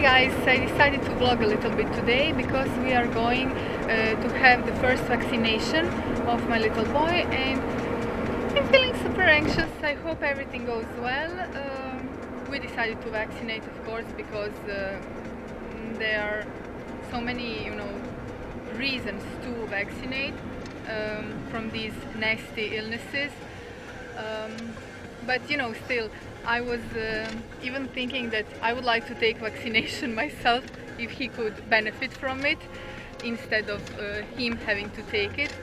guys, I decided to vlog a little bit today because we are going to have the first vaccination of my little boy, and I'm feeling super anxious. I hope everything goes well. We decided to vaccinate, of course, because there are so many, reasons to vaccinate from these nasty illnesses. But still, I was even thinking that I would like to take vaccination myself if he could benefit from it instead of him having to take it,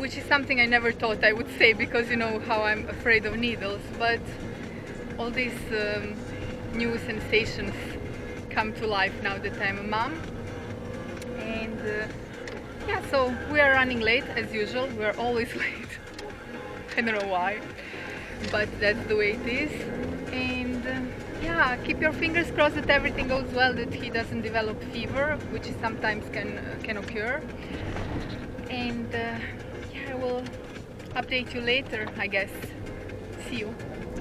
which is something I never thought I would say, because you know how I'm afraid of needles. But all these new sensations come to life now that I'm a mom. And yeah, so we are running late as usual. We're always late. I don't know why, but that's the way it is. And yeah, keep your fingers crossed that everything goes well, that he doesn't develop fever, which sometimes can occur. And yeah, I will update you later, I guess. See you.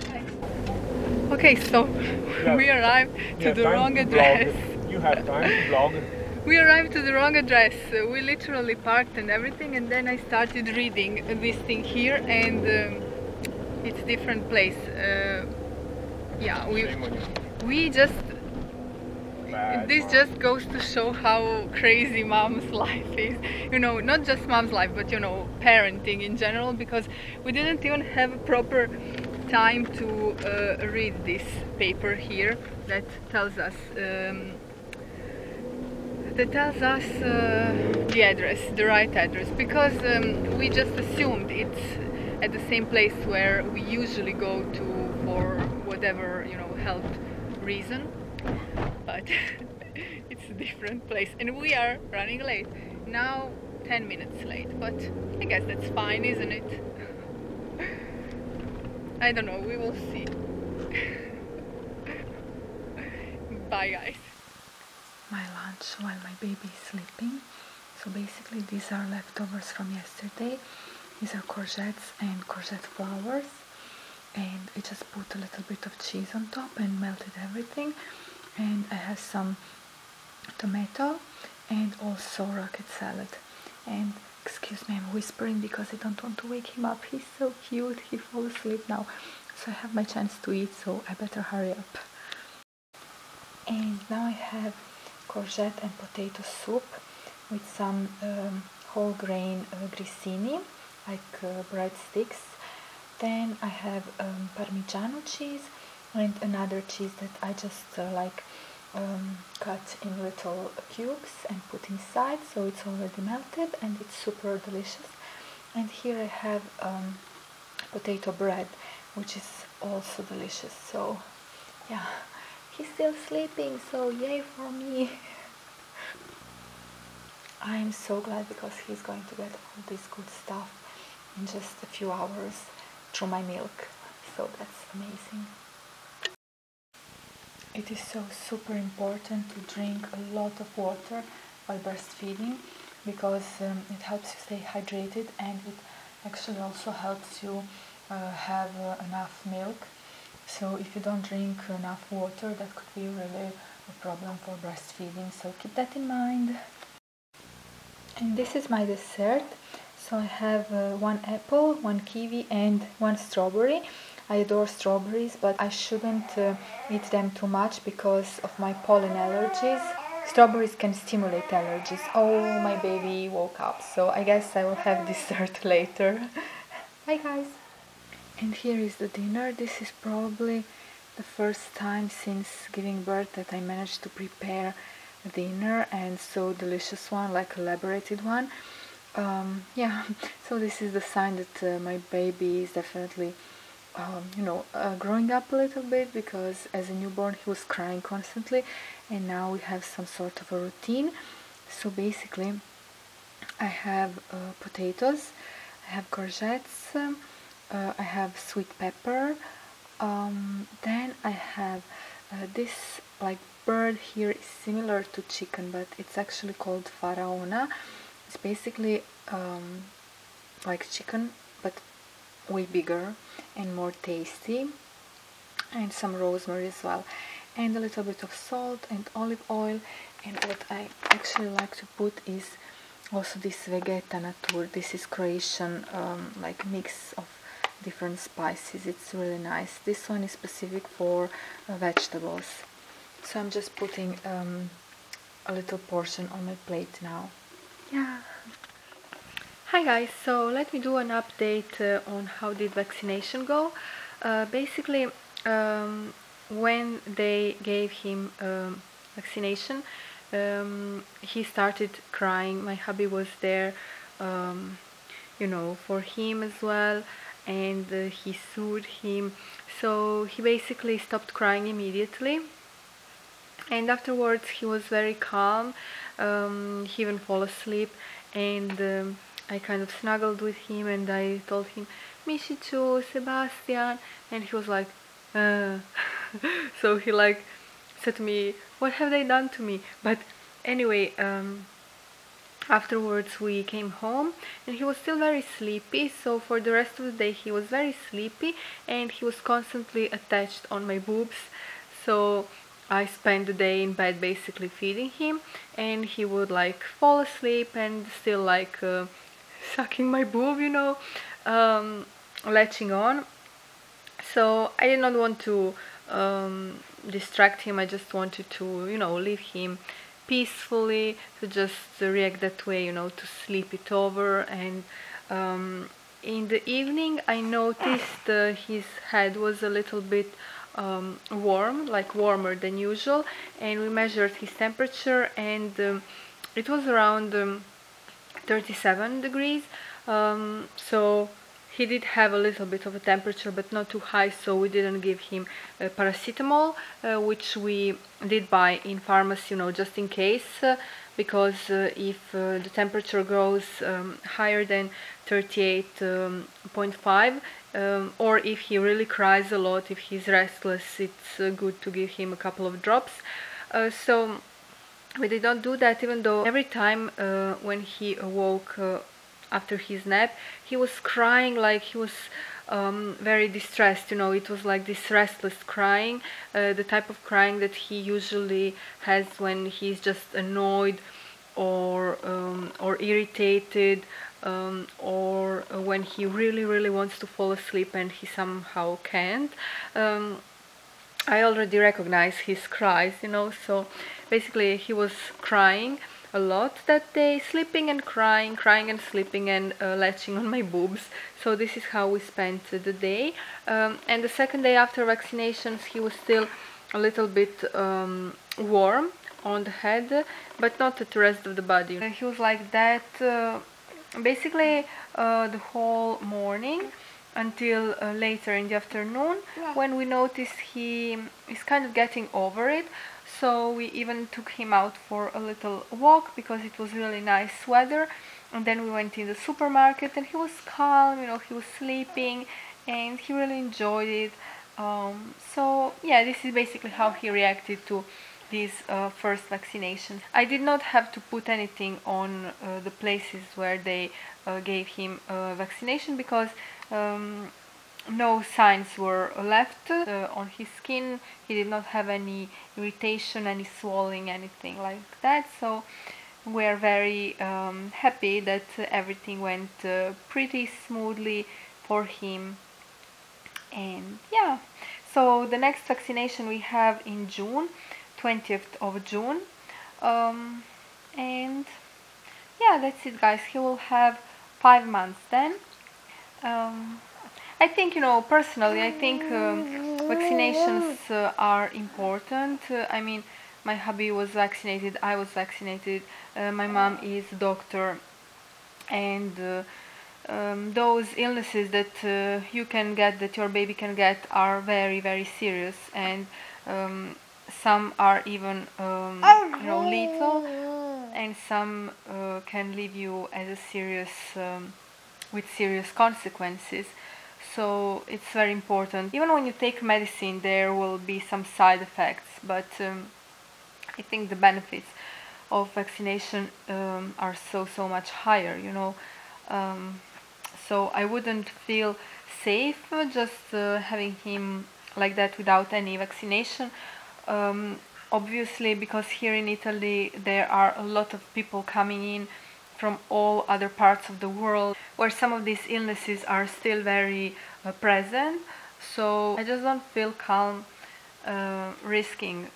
Bye. Okay, so we arrived to the wrong address. You have time to vlog. We arrived to the wrong address. We literally parked and everything, and then I started reading this thing here, and it's different place. Yeah, we just this just goes to show how crazy mom's life is. Not just mom's life, but parenting in general, because we didn't even have a proper time to read this paper here that tells us the address, the right address, because we just assumed it's at the same place where we usually go to for whatever health reason, but it's a different place, and we are running late now, 10 minutes late, but I guess that's fine, isn't it? I don't know, we will see. Bye guys. My lunch while my baby is sleeping. So basically these are leftovers from yesterday. These are courgettes and courgette flowers, and I just put a little bit of cheese on top and melted everything. And I have some tomato and also rocket salad. And excuse me, I'm whispering because I don't want to wake him up. He's so cute, he falls asleep now. So I have my chance to eat, so I better hurry up. And now I have courgette and potato soup with some whole grain grissini, like breadsticks. Then I have Parmigiano cheese and another cheese that I just cut in little cubes and put inside, so it's already melted and it's super delicious. And here I have potato bread, which is also delicious. So yeah, he's still sleeping, so yay for me. I'm so glad, because he's going to get all this good stuff in just a few hours through my milk, so that's amazing. It is so super important to drink a lot of water while breastfeeding, because it helps you stay hydrated, and it actually also helps you have enough milk. So if you don't drink enough water, that could be really a problem for breastfeeding, so keep that in mind. And this is my dessert. So I have one apple, one kiwi and one strawberry. I adore strawberries, but I shouldn't eat them too much because of my pollen allergies. Strawberries can stimulate allergies. Oh, my baby woke up, so I guess I will have dessert later. Bye guys! And here is the dinner. This is probably the first time since giving birth that I managed to prepare a dinner, and so delicious one, like elaborated one. Yeah, so this is the sign that my baby is definitely growing up a little bit, because as a newborn he was crying constantly, and now we have some sort of a routine. So basically I have potatoes, I have courgettes, I have sweet pepper, then I have this like bird here is similar to chicken, but it's actually called faraona. It's basically like chicken, but way bigger and more tasty, and some rosemary as well. and a little bit of salt and olive oil. And what I actually like to put is also this Vegeta Natur. This is Croatian like mix of different spices. It's really nice. This one is specific for vegetables. So I'm just putting a little portion on my plate now. Yeah. Hi guys, so let me do an update on how did vaccination go. Basically, when they gave him vaccination, he started crying. My hubby was there, you know, for him as well, and he soothed him. So he basically stopped crying immediately, and afterwards he was very calm. He even fell asleep, and I kind of snuggled with him and I told him, Mishichu, Sebastian, and he was like, so he like said to me, what have they done to me? But anyway, afterwards we came home and he was still very sleepy, so for the rest of the day he was very sleepy and he was constantly attached on my boobs. So I spent the day in bed basically feeding him, and he would like fall asleep and still like sucking my boob, you know, latching on. So I did not want to distract him. I just wanted to, you know, leave him peacefully, to just react that way, you know, to sleep it over. And in the evening I noticed his head was a little bit warm, like warmer than usual, and we measured his temperature, and it was around 37 degrees. So he did have a little bit of a temperature, but not too high, so we didn't give him paracetamol, which we did buy in pharmacy, you know, just in case, because if the temperature goes higher than 38.5, or if he really cries a lot, if he's restless, it's good to give him a couple of drops. So we did not do that, even though every time when he awoke after his nap, he was crying like he was very distressed, you know. It was like this restless crying, the type of crying that he usually has when he's just annoyed or irritated, or when he really wants to fall asleep and he somehow can't. I already recognize his cries, you know, so basically he was crying a lot that day, sleeping and crying, crying and sleeping, and latching on my boobs. So this is how we spent the day. And the second day after vaccinations, he was still a little bit warm on the head, but not at the rest of the body. He was like that basically the whole morning until later in the afternoon, when we noticed he is kind of getting over it. So we even took him out for a little walk because it was really nice weather, and then we went in the supermarket and he was calm, you know, he was sleeping and he really enjoyed it. So yeah, this is basically how he reacted to these first vaccinations. I did not have to put anything on the places where they gave him vaccination because no signs were left on his skin. He did not have any irritation, any swelling, anything like that. So we're very happy that everything went pretty smoothly for him. And yeah, so the next vaccination we have in June, 20th of June. And yeah, that's it, guys. He will have 5 months then. I think, you know, personally, I think vaccinations are important. I mean, my hubby was vaccinated, I was vaccinated, my mom is a doctor, and those illnesses that you can get, that your baby can get, are very serious, and some are even you know, lethal, and some can leave you as a serious with serious consequences. So it's very important. Even when you take medicine, there will be some side effects, but I think the benefits of vaccination are so much higher, you know. So I wouldn't feel safe just having him like that without any vaccination. Obviously, because here in Italy there are a lot of people coming in from all other parts of the world where some of these illnesses are still very present. So I just don't feel calm risking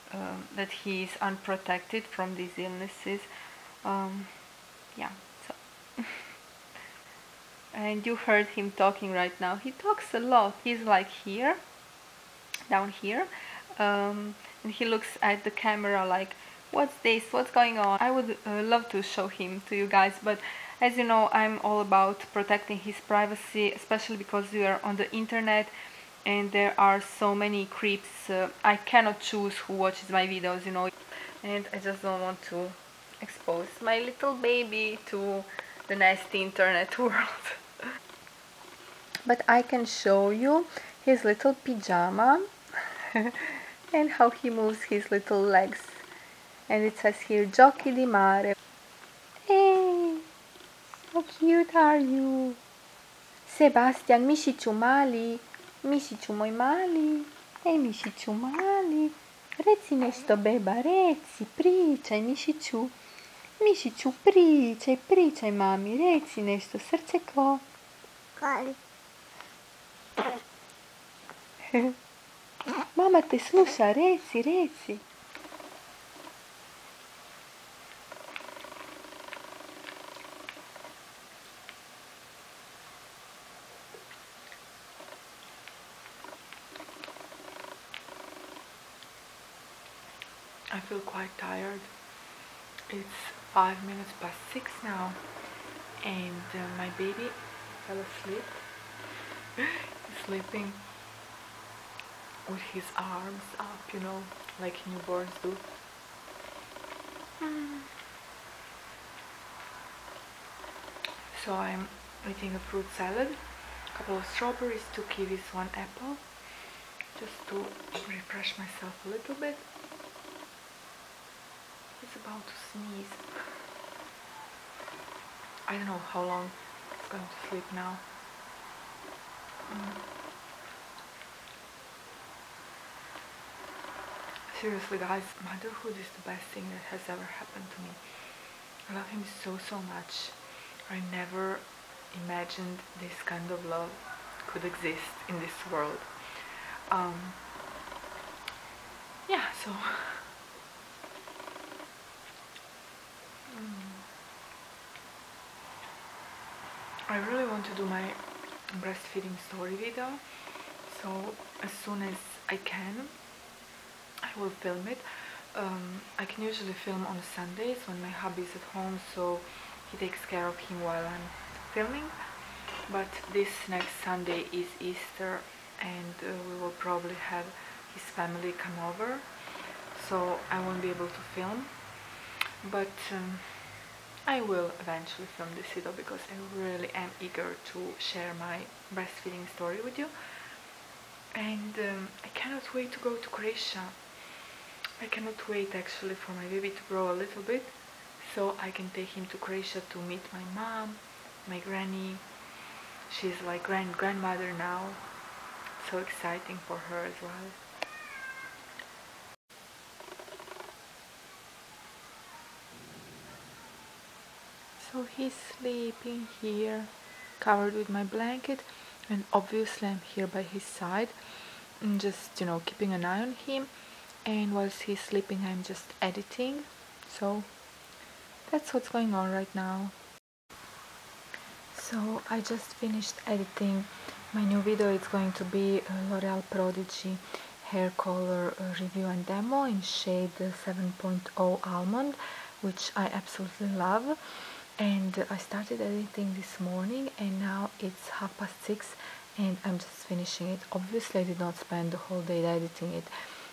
that he is unprotected from these illnesses. Yeah, so and you heard him talking right now. He talks a lot. He's like here, down here, and he looks at the camera like, what's this, what's going on? I would love to show him to you guys, but as you know, I'm all about protecting his privacy, especially because we are on the internet and there are so many creeps. I cannot choose who watches my videos, you know, and I just don't want to expose my little baby to the nasty internet world. But I can show you his little pyjama and how he moves his little legs. And it says here, giochi di mare. Hey, how cute are you? Sebastian, misiciu mali, misiciu moj mali, ej misiciu mali. Reci nešto beba, reci, pričaj misiću. Misiću, pričaj, pričaj mami, reci nešto, srceko. Kali. Mama te sluša, reci, reci. I feel quite tired. It's 5 minutes past 6 now, and my baby fell asleep. He's sleeping with his arms up, you know, like newborns do. So I'm eating a fruit salad, a couple of strawberries, 2 kiwis, 1 apple, just to refresh myself a little bit. He's about to sneeze. I don't know how long he's going to sleep now. Seriously guys, motherhood is the best thing that has ever happened to me. I love him so much. I never imagined this kind of love could exist in this world. Yeah, so I really want to do my breastfeeding story video, so as soon as I can I will film it. I can usually film on Sundays when my hubby is at home, so he takes care of him while I'm filming. But this next Sunday is Easter, and we will probably have his family come over, so I won't be able to film. But I will eventually film this video because I really am eager to share my breastfeeding story with you. And I cannot wait to go to Croatia. I cannot wait actually for my baby to grow a little bit, so I can take him to Croatia to meet my mom, my granny. She's like grandmother now. So exciting for her as well. So he's sleeping here, covered with my blanket, and obviously I'm here by his side, and just, you know, keeping an eye on him. And whilst he's sleeping, I'm just editing. So that's what's going on right now. So I just finished editing my new video. It's going to be a L'Oreal Prodigy hair color review and demo in shade 7.0 Almond, which I absolutely love. And I started editing this morning, and now it's 6:30 and I'm just finishing it. Obviously I did not spend the whole day editing it.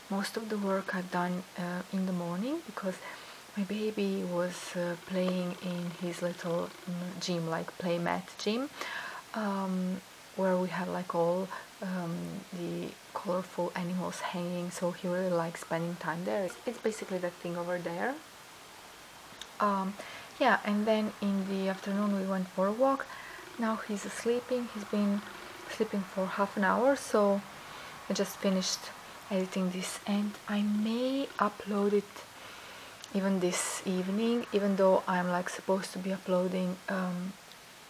Most of the work I've done in the morning, because my baby was playing in his little gym, like play mat gym, where we have like all the colorful animals hanging, so he really likes spending time there. It's basically that thing over there. Yeah, and then in the afternoon we went for a walk. Now he's sleeping. He's been sleeping for half an hour, so I just finished editing this, and I may upload it even this evening, even though I'm like supposed to be uploading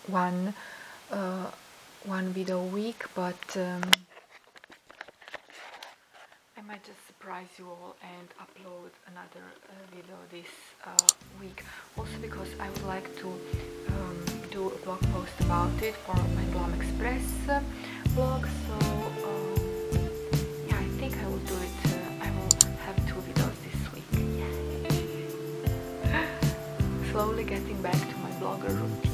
one video a week, but I might just surprise you all and upload another video this week, also because I would like to do a blog post about it for my Glam Express blog. So yeah, I think I will do it. I will have 2 videos this week. Yay. Slowly getting back to my blogger routine.